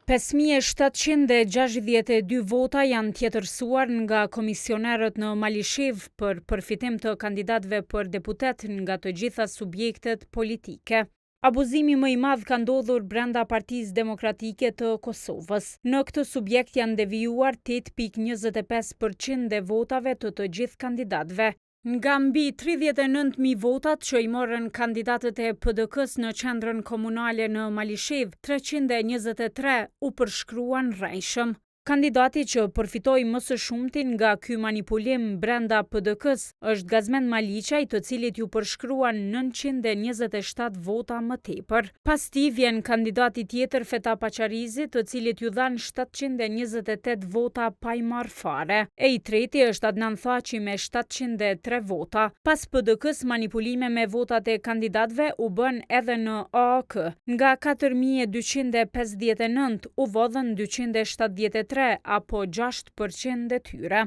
5.762 vota janë tjetërsuar nga komisionerët në Malishev për përfitim të kandidatëve për deputet nga të gjitha subjektet politike. Abuzimi më i madh ka ndodhur brenda Partisë Demokratike të Kosovës. Në këtë subjekt janë devijuar 8.25% e votave të gjithë kandidatëve. Nga mbi 39.000 votat që i morën kandidatët e PDK-s në qendrën komunale në Malishev, 323 u përshkruan rrejshëm. Kandidati që përfitoi më së shumti nga ky manipulim brenda PDK-s është Gazmend Maliqaj, të cilit ju përshkruan 927 vota më tepër. Pas tij vjen kandidati tjetër Feta Paqarizi, të cilit ju dhan 728 vota pa i marrë fare. E i treti është Adnan Thaçi me 703 vota. Pas PDK-s, manipulime me votat e kandidatëve u bën edhe në AAK. Nga 4259 u vodhën 273 apo 6% e tyre.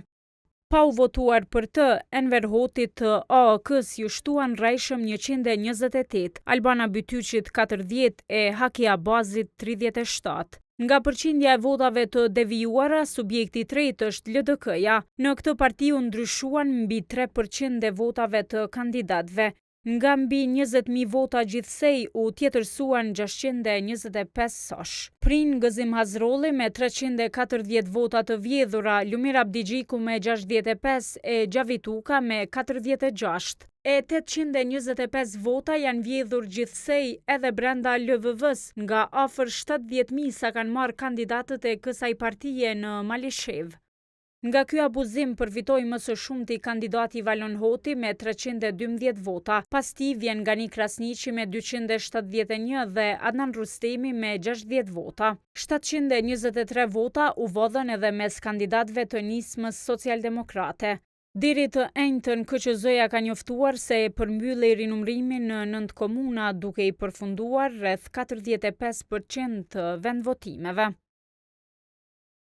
Pa u votuar për të, Enver Hotit të AAK-s ju shtuan rrejshëm 128, Albana Bytyçit 40 e Haki Abazit 37. Nga përqindja e votave të devijuara, subjekti i tretë është LDK-ja. Në këtë parti u ndryshuan mbi 3% e votave të kandidatëve. Nga mbi 20.000 vota gjithsej u tjetërsuan 625 sosh. Prin Gëzim Hazrolli me 340 vota të vjedhura, Lumir Abdigjiku me 65 e Gjavituka me 46. E 825 vota janë vjedhur gjithsej edhe brenda LVV-s, nga afër 70.000 sa kanë marrë kandidatët e kësaj partije në Malishev. Nga ky abuzim përfitoi më së shumti kandidati Valon Hoti me 312 vota, pas tij vjen Gani Krasniqi me 271 dhe Adnan Rustemi me 60 vota. 723 vota u vodhën edhe mes kandidatëve të nismës socialdemokrate. Deri të enjtën KQZ-ja ka njoftuar se e përmbyllej rinumërimin në 9 komuna, duke i përfunduar rreth 45% të vendvotimeve.